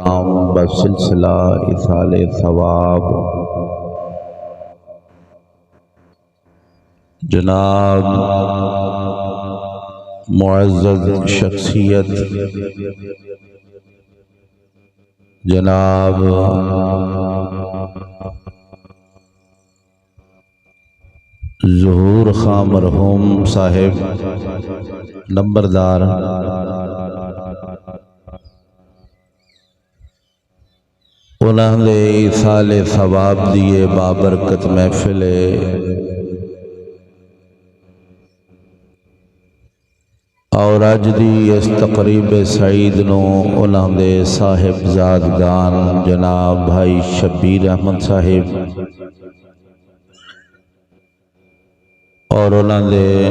بسلسلہ اثال ثواب جناب معزز شخصیت جناب ظہور خان مرحوم صاحب نمبردار انہاں دے اثال ثواب دیے بابرکت محفل اور اج دی اس تقریب سعید نو انہاں دے صاحب زادگان جناب بھائی شبیر احمد صاحب اور انہاں دے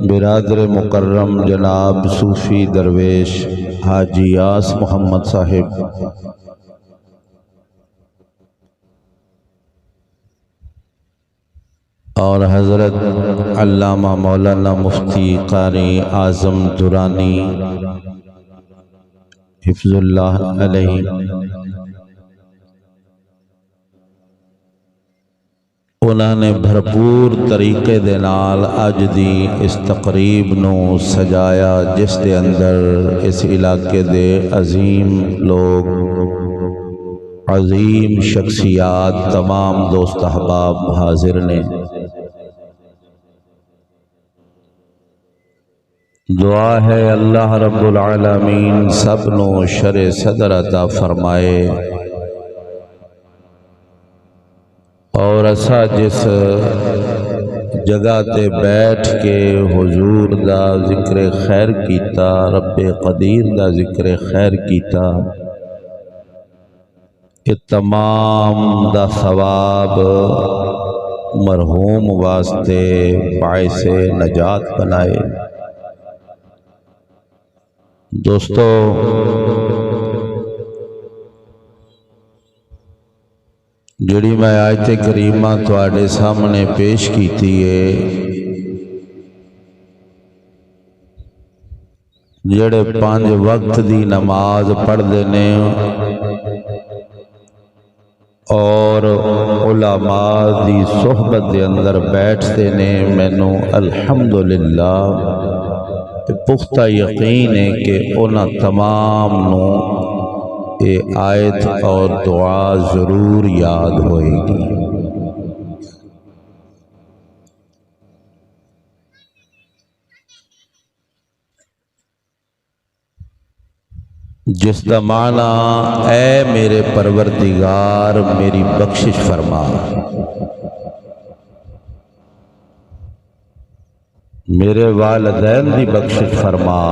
برادر مکرم جناب صوفی درویش حاجی یاس محمد صاحب اور حضرت علامہ مولانا مفتی قاری اعظم درانی حفظ اللہ علیہ انہوں نے بھرپور طریقے دے نال اج دی اس تقریب نو سجایا جس دے اندر اس علاقے دے عظیم لوگ عظیم شخصیات تمام دوست احباب حاضر نے دعا ہے اللہ رب العالمین سب نو شر صدر عطا فرمائے اور اسا جس جگہ تے بیٹھ کے حضور دا ذکر خیر کیتا رب قدیر دا ذکر خیر کیتا یہ تمام دا ثواب مرحوم واسطے باعث نجات بنائے دوستو جڑی میں آیت کریمہ تواڈے سامنے پیش کیتی ہے جڑے 5 وقت دی نماز پڑھدے نے اور علماء دی صحبت دے اندر بیٹھتے نے مینوں الحمدللہ پختہ یقین ہے کہ انہاں تمام نو یہ آیت اور دعا ضرور یاد ہوئے گی جس دا معنی اے میرے پروردگار میری بخشش فرما میرے والدین دی بخشش فرما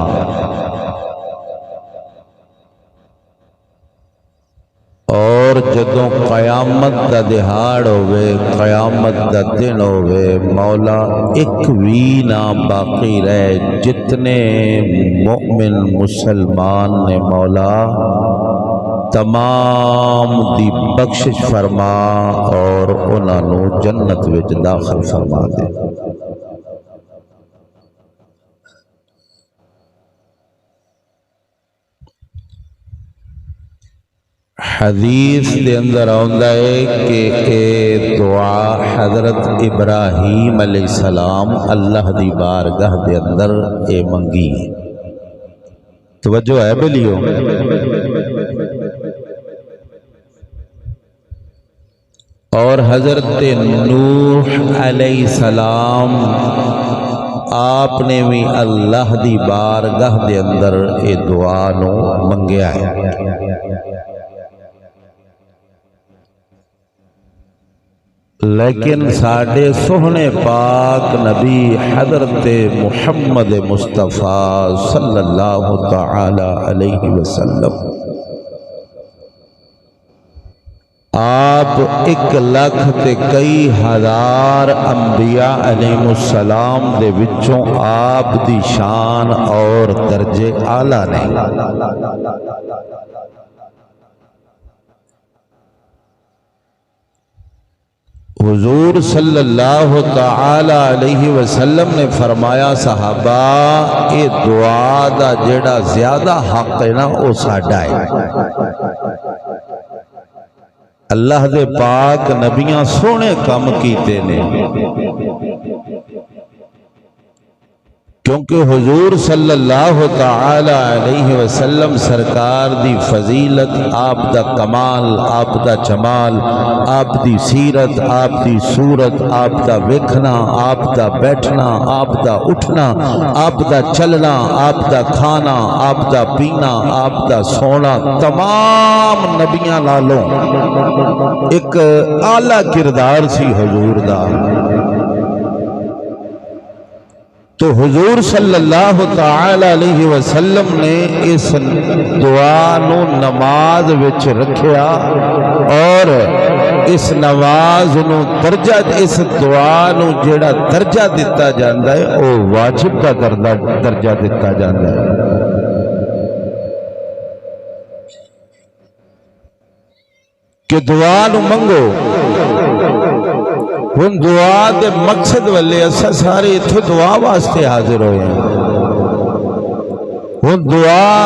اور جدوں قیامت دا دہاڑ ہوئے قیامت دا دن ہوئے مولا ایک بھی نہ باقی رہے جتنے مؤمن مسلمان نے مولا تمام دی بخشش فرما اور انہاں نو جنت وچ داخل فرما دے حدیث دے اندر آندا ہے کہ اے دعا حضرت ابراہیم علیہ السلام اللہ دی بارگاہ دے اندر اے منگی توجہ ہے بلیو اور حضرت نوح علیہ السلام آپ نے بھی اللہ دی بارگاہ دے اندر اے دعا نو منگیا ہے لیکن ساڈے سوہنے پاک نبی حضرت محمد مصطفیٰ صلی اللہ تعالی علیہ وسلم آپ 1 لاکھ تے کئی ہزار انبیاء علیہ السلام دے وچوں آپ دی شان اور درجے اعلیٰ نے حضور صلی اللہ تعالی علیہ وسلم نے فرمایا صحابہ یہ دعا دا جڑا زیادہ حق ہے نا وہ ساڈا ہے۔ اللہ دے پاک نبیاں سونے کم کیتے نے، کیونکہ حضور صلی اللہ تعالی علیہ وسلم سرکار دی فضیلت، آپ دا کمال، آپ دا جمال، آپ دی سیرت، آپ دی صورت، آپ دا ویکھنا، آپ دا بیٹھنا، آپ دا اٹھنا، آپ دا چلنا، آپ دا کھانا، آپ دا پینا، آپ دا سونا، تمام نبیاں نالوں ایک اعلیٰ کردار سی حضور دا۔ تو حضور صلی اللہ تعالی علیہ وسلم نے اس دعا نو نماز وچ رکھیا اور اس نماز نو درجہ، اس دعا نو جڑا درجہ دیتا جاندا ہے او واجب دا درجہ دیتا جاندا ہے۔ کہ دعا نو منگو، ہن دعا دے مقصد والے اسا سارے اتھے دعا واسطے حاضر ہوئے ہیں۔ ہن دعا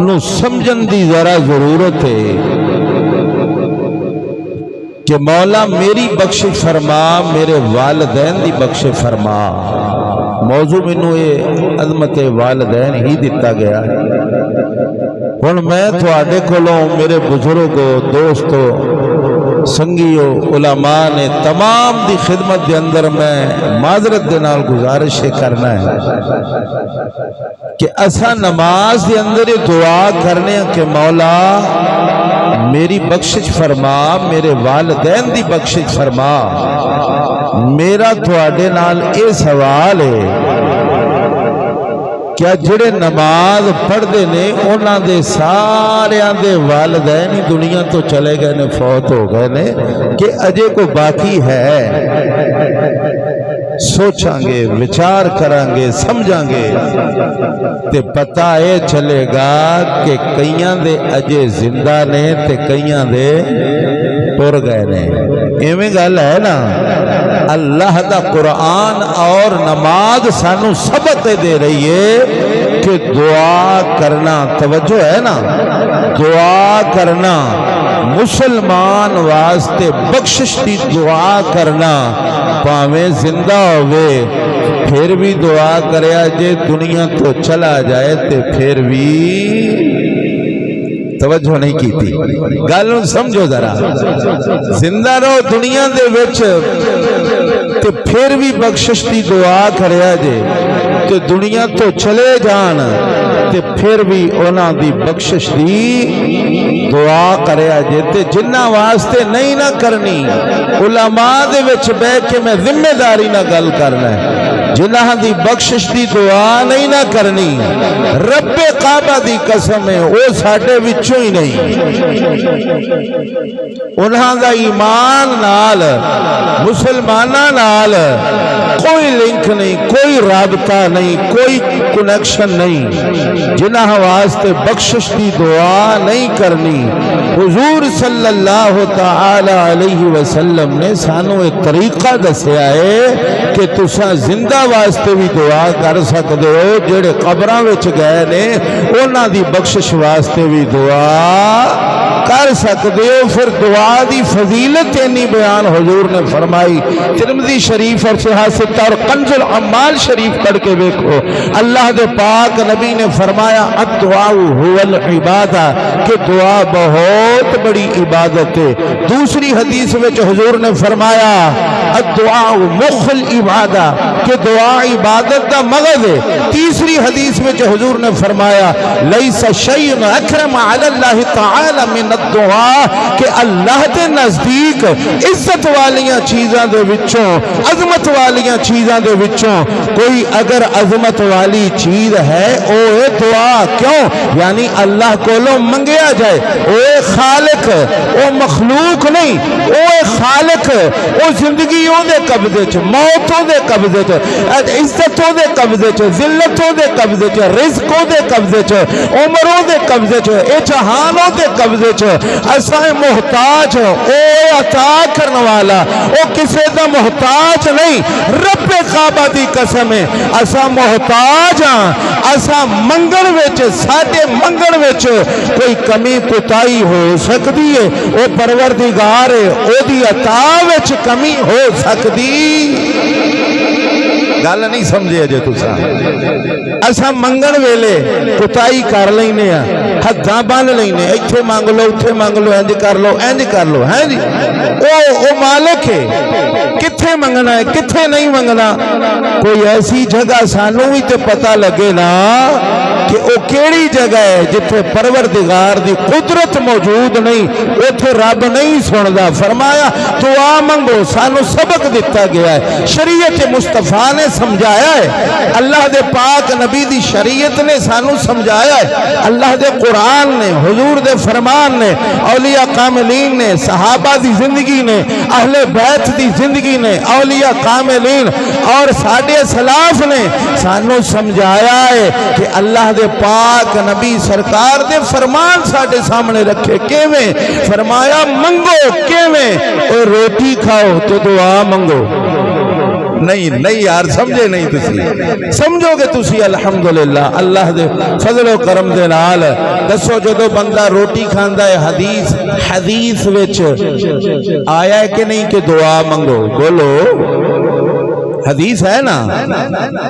نو سمجھن دی ذرا ضرورت ہے کہ مولا میری بخشش فرما، میرے والدین دی بخشش فرما۔ موضوع مینوں یہ عظمت والدین ہی دتا گیا ہے۔ ہن میں تھوڑے کولوں میرے بزرگوں، دوستوں، سنگیو، علماء نے تمام دی خدمت دے اندر میں معذرت دے نال گزارش کرنا ہے کہ اسا نماز دے اندر دعا کرنے کہ مولا میری بخشش فرما، میرے والدین دی بخشش فرما۔ میرا تھوڑے نال اے سوال ہے کیا جڑے نماز پڑھ دے نے انہاں دے ساریاں دے والدین دنیا تو چلے گئے نے، فوت ہو گئے نے، کہ اجے کو باقی ہے؟ سوچاں گے، وچار کریں گے، سمجھاں گے تے پتہ اے چلے گا کہ کئیاں دے اجے زندہ نے تے کئیاں دے ٹر گئے نے۔ ایویں گل ہے نا۔ اللہ دا قرآن اور نماز سانو سبق دے رہی ہے کہ دعا کرنا، توجہ ہے نا، دعا کرنا، مسلمان واسطے بخشش دی دعا کرنا، پاویں زندہ ہوئے پھر بھی دعا کریا، جے دنیا تو چلا جائے تے پھر بھی توجہ نہیں کی تھی۔ گل سمجھو ذرا، زندہ رہو دنیا دے وچ تے پھر بھی بخشش دی دعا کریا جے، تے دنیا تو چلے جان تے پھر بھی انہاں دی بخشش دی دعا کریا جے۔ تے جنہ واسطے نہیں نہ کرنی، علماء دے وچ بیٹھ کے میں ذمہ داری نہ گل کرنا ہے، جنہ دی بخشش دی دعا نہیں نہ کرنی، رب کعبہ دی قسم ہے وہ ساڈے وچوں ہی نہیں۔ انہاں دا ایمان نال، مسلماناں نال کوئی لنک نہیں، کوئی رابطہ نہیں، کوئی کنیکشن نہیں، جنہ واسطے بخشش دی دعا نہیں کرنی۔ حضور صلی اللہ تعالی علیہ وسلم نے سانو ایک طریقہ دسیا ہے کہ تساں زندہ واسطے بھی دعا کر سکتے ہو، جڑے قبراں وچ گئے نے انہاں دی بخشش واسطے بھی دعا کر سکتے ہو۔ پھر دعا دی فضیلت اتنی بیان حضور نے فرمائی، ترمذی شریف اور صحیح ستہ اور کنز العمال شریف پڑھ کے دیکھو، اللہ دے پاک نبی نے فرمایا الدعاء هو العبادہ، کہ دعا بہت بڑی عبادت ہے۔ دوسری حدیث میں حضور نے فرمایا الدعاء مخ العبادہ، کہ دعا عبادت دا مغز ہے۔ تیسری حدیث میں حضور نے فرمایا لیس شیء اکرم علی اللہ تعالی من الدعاء، کہ اللہ دے نزدیک عزت والیاں چیزاں دے وچوں، عظمت والیاں چیزاں دے وچوں کوئی اگر عظمت والی چیز ہے او ہے دعا۔ کیوں؟ یعنی اللہ کولوں منگیا جائے۔ او خالق، او مخلوق نہیں، او خالق، او زندگی او دے قبضے چ، موت او دے قبضے چ، عزت او دے قبضے چ، ذلت او دے قبضے چ، رزق او دے قبضے چ، عمر او دے قبضے چ، اے جہان او دے قبضے چ۔ اساں محتاج او عطا کرن والا او کسے دا محتاج نہیں رب کعبہ دی قسم ہے اساں محتاج ہاں اساں منگن وچ ساڈے منگن وچ کوئی کمی کوتاہی ہو سکتی ہے او پروردگار ہے او دی عطا وچ کمی ہو سکتی گل نہیں سمجھے جے تساں اساں منگن ویلے کوتاہی کر لینے ہیں ہتھاں بن لینے ایتھے مانگ لو اوتھے مانگ لو انج کر لو ہیں جی او مالک ہے کتھے منگنا ہے کتھے نہیں منگنا کوئی ایسی جگہ سانوں بھی تے پتہ لگے نا کہ او کیڑی جگہ ہے جتھے پروردگار دی قدرت موجود نہیں اوتھے رب نہیں سندا فرمایا دعا منگو سانو سبق دیتا گیا ہے شریعت مصطفیٰ نے سمجھایا ہے اللہ دے پاک نبی دی شریعت نے سانو سمجھایا ہے اللہ دے قرآن نے حضور دے فرمان نے اولیاء کاملین نے صحابہ دی زندگی نے اہل بیت دی زندگی نے اولیاء کاملین اور ساڈے سلاف نے سانو سمجھایا ہے کہ اللہ دے پاک نبی سرکار دے فرمان ساڈے سامنے رکھے کیویں فرمایا منگو کیویں اور روٹی کھاؤ تو دعا منگو نہیں یار سمجھے نہیں تسی سمجھو گے تسی الحمدللہ اللہ دے فضل و کرم دے نال دسو جدو بندہ روٹی کھاندا ہے حدیث وچ آیا ہے کہ نہیں کہ دعا منگو بولو حدیث ہے نا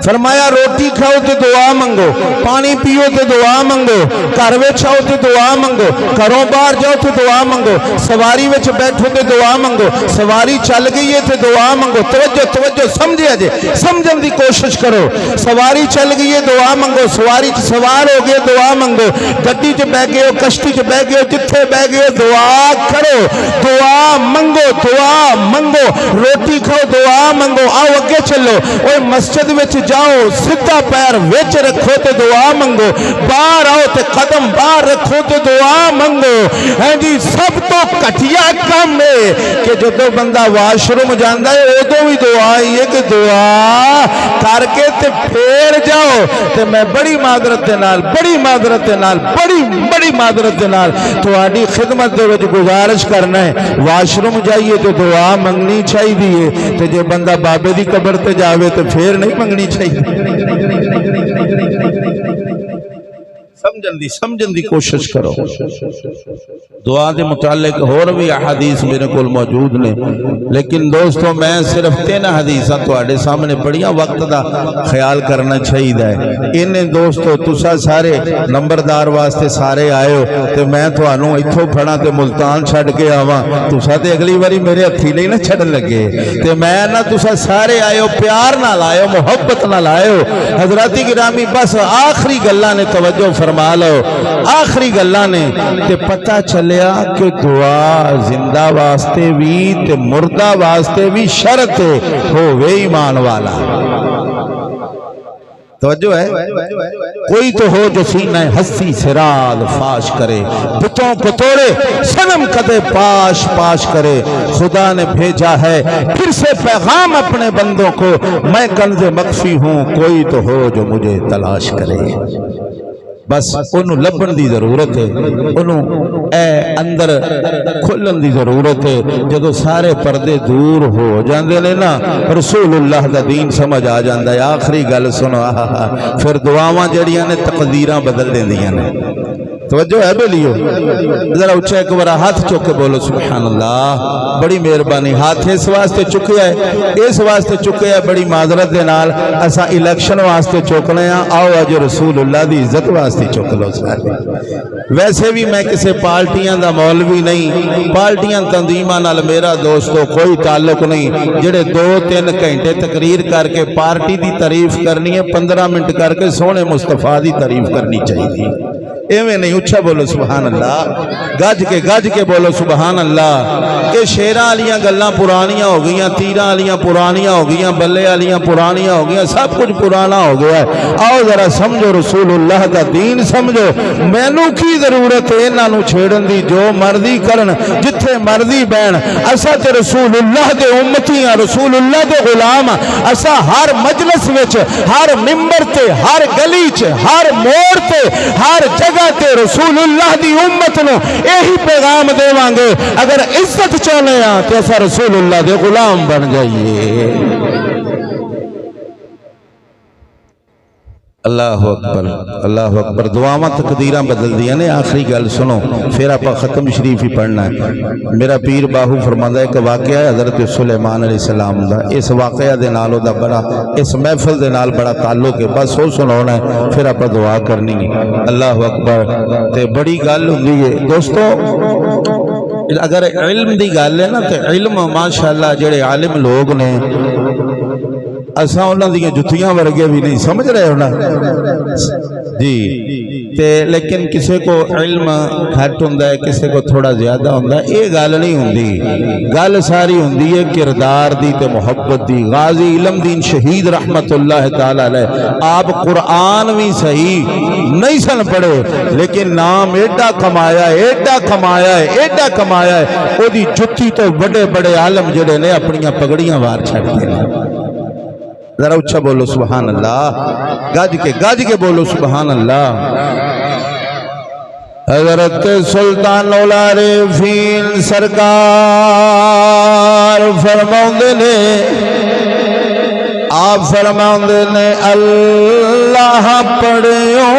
فرمایا روٹی کھاؤ تو دعا منگو پانی پیو تو دعا منگو گھر وچ آؤ تو دعا منگو گھروں باہر جاؤ تو دعا منگو سواری وچ بیٹھو تو دعا منگو سواری چل گئی ہے تو دعا منگو توجہ سمجھے جے سمجھن دی کوشش کرو سواری چل گئی ہے دعا منگو سواری سوار ہو گئے دعا منگو گڈی چ بیٹھ گئے ہو کشتی چ بیٹھ گئے ہو جتھے بیٹھ گئے ہو دعا کرو دعا منگو روٹی کھاؤ دعا منگو آؤ اگے چلو اوہ مسجد وچ جاؤ سدھا پیر وچ رکھو تے دعا منگو باہر آؤ تے قدم باہر رکھو تے دعا منگو ہیں جی سب تو کٹیا کام ہے کہ جدو بندہ واش روم جاندا ہے ادو بھی دعا ہی ہے کہ دعا کر کے تے پھر جاؤ تے میں بڑی معذرت دے نال تہاڈی خدمت دے وچ گزارش کرنا ہے واش روم جائیے تو دعا منگنی چاہیے تے جے بندہ بابے دی قبر تے جاوے تو پھر نہیں منگنی چاہیے سمجھن دی کوشش کرو دعا دے متعلق اور بھی احادیث میرے کول موجود نے لیکن دوستو میں صرف 3 حدیثاں تواڈے سامنے بڑیاں وقت دا خیال کرنا چاہیے انہیں دوستو تسا سارے نمبردار واسطے سارے آئے ہو تے میں تھانوں ایتھوں پھڑا تے ملتان چھڈ کے آواں تسا تے اگلی واری میرے ہتھی نہیں نہ چھڈن لگے تے میں نہ تسا سارے آئے ہو پیار نال آئے ہو محبت نال آئے ہو حضرات گرامی بس آخری گلاں نے توجہ فرما لو آخری گلاں نے تے پتہ چلیا کہ دعا زندہ واسطے بھی تے مردہ واسطے بھی شرط ہووے ایمان والا توجہ ہے کوئی تو ہو جو سینہ ہستی سے راز فاش کرے بتوں کو توڑے صنم قدے پاش کرے خدا نے بھیجا ہے پھر سے پیغام اپنے بندوں کو میں کنز مخفی ہوں کوئی تو ہو جو مجھے تلاش کرے بس انہوں لبن دی ضرورت ہے انہوں اندر کھلن دی ضرورت ہے جدو سارے پردے دور ہو جاندے نے نا رسول اللہ دا دین سمجھ آ جاندہ ہے آخری گل سنو پھر دعاواں جڑیاں نے تقدیراں بدل دیندیاں نے توجہ ہے بلیو ذرا اچھا ایک بار ہاتھ چوک کے بولو سبحان اللہ بڑی مہربانی ہاتھ اس واسطے چکیا ہے بڑی معذرت دے نال اسا الیکشن واسطے چوکنے ہیں آؤ اج رسول اللہ دی عزت واسطے چوک لو سارے ویسے بھی میں کسے پارٹیاں دا مولوی نہیں پارٹیاں تنظیماں نال میرا دوستو کوئی تعلق نہیں جڑے 2-3 گھنٹے تقریر کر کے پارٹی دی تعریف کرنی ہے 15 منٹ کر کے سونے مصطفیٰ دی تعریف کرنی چاہیے ایویں نہیں اچھا بولو سبحان اللہ گج کے بولو سبحان اللہ کہ شیراں والیاں گلاں پرانیاں ہو گئیاں تیراں والیاں پرانیاں ہو گئیاں بلے والیاں پرانیاں ہو گئیاں سب کچھ پرانا ہو گیا ہے آؤ ذرا سمجھو رسول اللہ دا دین سمجھو مینوں کی ضرورت ہے انہاں نوں چھیڑن دی جو مرضی کرن جتھے مرضی بہن اسا تے رسول اللہ دے امتی ہاں رسول اللہ دے غلام اسا ہر مجلس وچ ہر ممبر تے ہر گلی چ ہر موڑ تے ہر جگہ امت رسول اللہ دی امت نو یہی پیغام دیواں گے اگر عزت چاہنے ہاں تو ایسا رسول اللہ دے غلام بن جائیے. اللہ اکبر اللہ اکبر. دعاواں تقدیراں بدل دیاں نے. آخری گل سنو پھر آپ ختم شریف ہی پڑھنا ہے. میرا پیر باہو فرماتا ہے کہ واقعہ ہے حضرت سلیمان علیہ السلام دا. اس واقعہ دے نال دا بڑا اس محفل دے نال بڑا تعلق ہے. بس وہ سنانا ہے پھر آپ دعا کرنی ہے. اللہ اکبر. تے بڑی گل ہوندی ہے دوستو اگر علم دی گل ہے نا تے علم ماشاءاللہ جڑے عالم لوگ نے اساں انہاں دیاں جتیاں ورگے بھی نہیں. سمجھ رہے ہو نا جی. تے لیکن کسے کو علم گھٹ ہوندا ہے کسے کو تھوڑا زیادہ ہوندا ہے. یہ گل نہیں ہوندی. گل ساری ہوندی ہے کردار دی تے محبت دی. غازی علم دین شہید رحمت اللہ تعالی علیہ آپ قرآن بھی صحیح نہیں سن پڑھے لیکن نام ایڈا کمایا ایڈا کمایا ایڈا کمایا ہے. او دی جتی تو بڑے بڑے عالم جڑے نے اپنیاں پگڑیاں وار چھڑتے ہیں. ذرا اچھا بولو سبحان اللہ. گاج کے بولو سبحان اللہ. حضرت سلطان العارفین سرکار فرماؤندے نے آپ فرماؤندے نے اللہ پڑھیو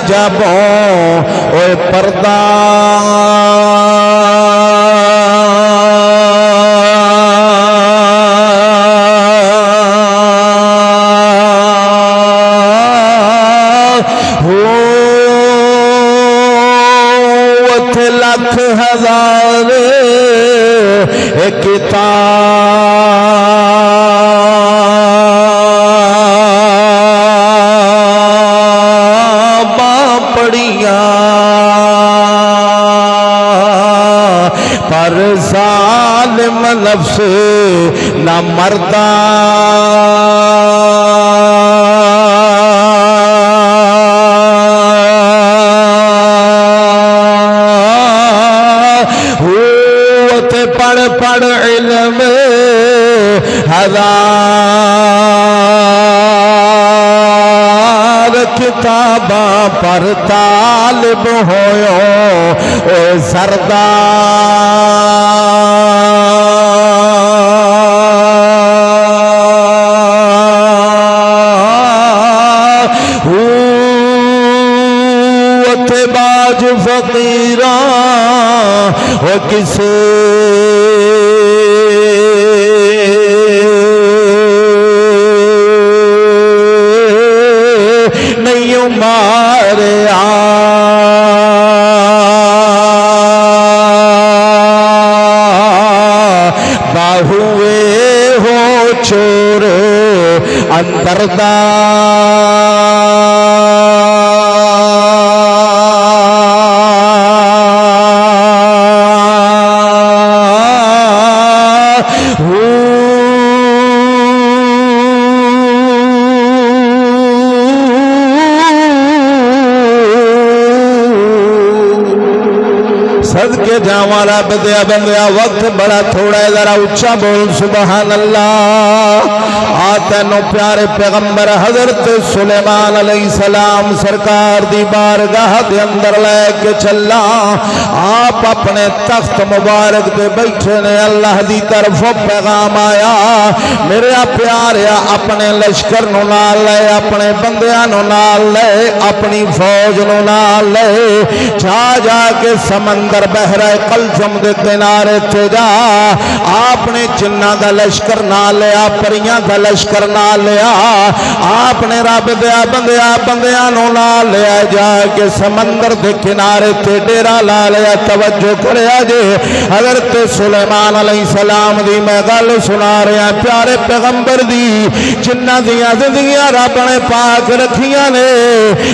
جابوں اوے پردہ ہوتے لاکھ ہزار ایک کتاب پر ظالم نفس نہ مردہ ہوتے پڑھ علم ہزار کتاباں پر طالب ہویو اے سردار ہوتے باج فقیراں او کسے باہوے ہو چور اندردار صدقے جاواں رب دیا بندیا وقت بڑا تھوڑا ہے ذرا اچھا بول سبحان اللہ. آتنو پیارے پیغمبر حضرت سلیمان علیہ السلام سرکار دی بارگاہ دے اندر لے کے چلا. آپ اپنے تخت مبارک دے بیٹھے نے. اللہ دی طرف پیغام آیا میرے پیارے اپنے لشکر نو نال لے اپنے بندیاں نو نال لے اپنی فوج نو نال لے جا کے سمندر بحرہ قلزم دے کنارے تے جا. آپ نے جنہ دا لشکر نہ لیا پریاں دا لشکر نہ لیا. آپ نے رب دیا بندیاں نو نہ لیا جا کے سمندر دے کنارے تے ڈیرا لا لیا. توجہ کریا جے حضرت سلیمان علیہ السلام دی میں گل سنا رہا پیارے پیغمبر دی جنہ دیاں زندگیاں رب نے پاک رکھیاں نے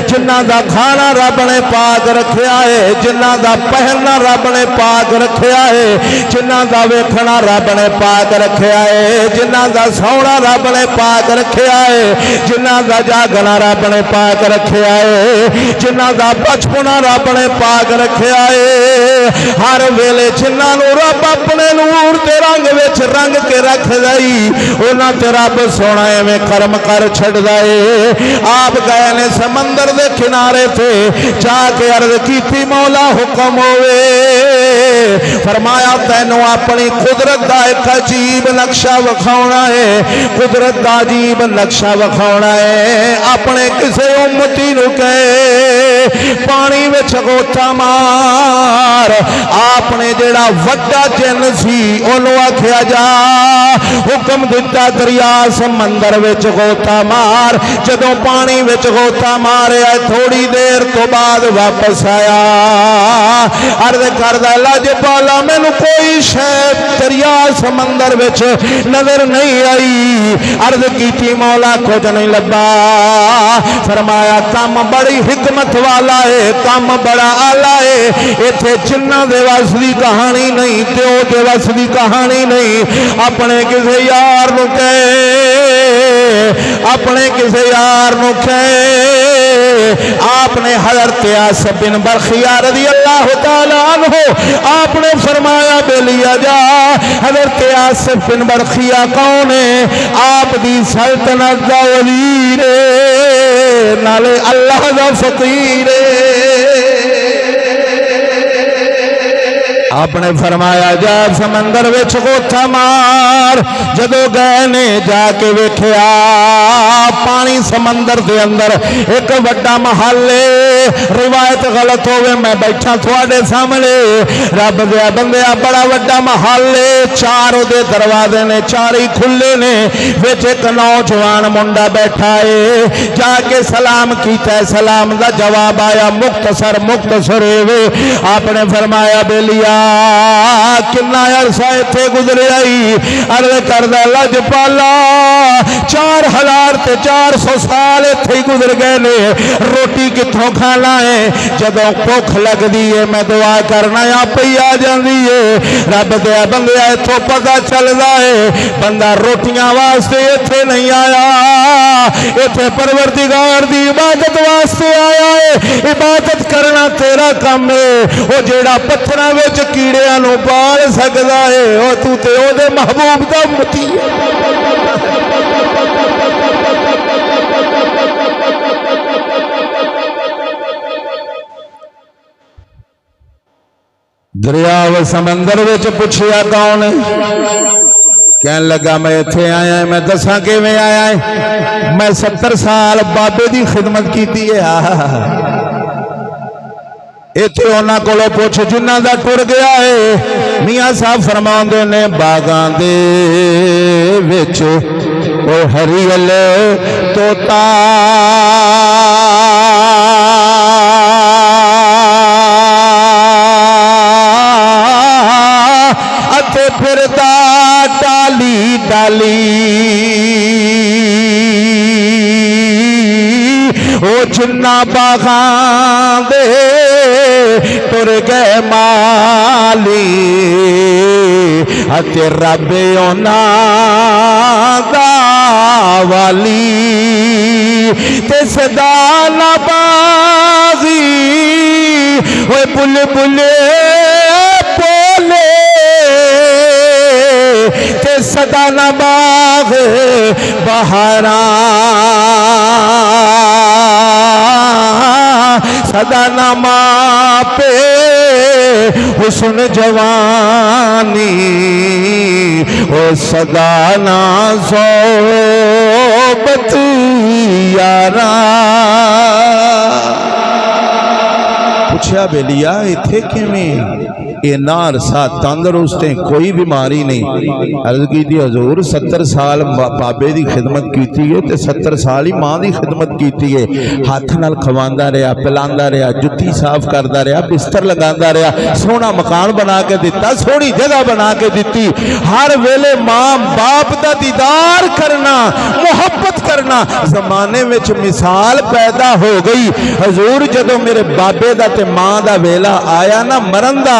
جنہ دا کھانا رب نے پاک رکھیا ہے جنہ دا پہننا رب نے پاک رکھیا ہے جنہاں دا ویکھنا رب نے پاک رکھیا ہے جنہاں دا سونا رب نے پاک رکھیا ہے جنہاں دا جاگنا رب نے پاک رکھیا ہے جنہاں دا بچپنا رب نے پاک رکھیا ہے ہر ویلے جنہاں نو رب اپنے نور تے رنگ وچ رنگ کے رکھ دئی انہاں تے رب سونا ایویں کرم کر چھڑدا ہے آپ گئے نے سمندر دے کنارے تے جا کے عرض کیتی مولا حکم ہوئے فرمایا تینوں اپنی قدرت دا ایک عجیب نقشہ وکھاؤنا ہے قدرت دا عجیب نقشہ وکھاؤنا ہے اپنے کسے امتی نو کہے پانی وچ گوتا مار آپ نے جڑا وڈا جن سی انہوں آکھیا جا حکم دیتا دریا سمندر وچ گوتا مار جدوں پانی وچ گوتا ماریا تھوڑی دیر تو بعد واپس آیا عرض کردا لج پالا مینوں کوئی شے دریا سمندر وچ نظر نہیں آئی عرض کیتی مولا کچھ نہیں لبا فرمایا کام بڑی حکمت والا ہے کام بڑا آلہ ہے ایتھے جنہ دے وس دی کہانی نہیں تے او دے وس دی کہانی نہیں اپنے کسے یار نو کہے اپنے کسے یار نو کہے آپ نے حضرت آصف بن برخیہ رضی اللہ تعالی عنہ آپ نے فرمایا بے لیا جا حضرت آصف بن برخیہ کون ہے آپ دی سلطنت دا وزیر نالے اللہ دا فقیر آپ نے فرمایا جا سمندر وچ گوتھا مار جدو گئے نے جا کے ویکھیا پانی سمندر دے اندر ایک وڈا محل ہے روایت غلط ہوئے میں بیٹھا تھوڑے سامنے رب دیا بندیا بڑا وڈا محل ہے چاروں دے دروازے نے چاری کھلے نے وچ ایک نوجوان منڈا بیٹھا ہے جا کے سلام کیتا ہے سلام دا جواب آیا مختصر آپ نے فرمایا بے لیا کنا عرصہ اتھے گزرے آئی عرض کردہ لج پالا 4000 تے 400 سال اتھے گزر گئے نے روٹی کتھوں کھانا ہے جدوں بھوک لگ دی ہے میں دعا کرنا یا پئی آ جاندی ہے رب دیا بندیا اتھوں پتہ چلدا ہے بندہ روٹیاں واسطے اتھے نہیں آیا اتھے پروردگار دی عبادت واسطے آیا ہے عبادت کرنا تیرا کام ہے وہ جیڑا پتھراں وچ کیڑیاں نو پال سکدا ہے او تو تے او دے محبوب دا امتی دریا و سمندر وچ پوچھیا کون کہنے لگا میں اتھے آیا ہے میں دساں کیویں آیا ہے میں 70 سال بابے دی خدمت کیتی ہے ایتھے انہاں کولوں پوچھ جنہاں دا ٹر گیا ہے میاں صاحب فرماندے نے باغاں دے وچ او ہریل توتا اتے پھردا ڈالی ڈالی او جنہ باغاں دے ٹر گئے مالی اتے رب اونا دا والی تے صدا نہ بازی اوے بل بلے بولے تے صدا نہ باغ بہاراں صدا نامہ پہ حسن جوانی او صدا نا صحبت یارا پوچھا بیلیا اتھے کیویں اے نار ساتھ تندرستیں کوئی بیماری نہیں عرض کی دی حضور 70 سال بابے دی خدمت کیتی ہے تے 70 سال ہی ماں دی خدمت کیتی ہے ہاتھ نال کھواندا رہیا پلاندا رہیا جُتی صاف کردا رہیا بستر لگاندا رہیا سونا مکان بنا کے دیتا سونی جگہ بنا کے دیتی ہر ویلے ماں باپ دا دیدار کرنا محبت کرنا زمانے وچ مثال پیدا ہو گئی حضور جدوں میرے بابے دا تے ماں دا ویلا آیا نا مرن دا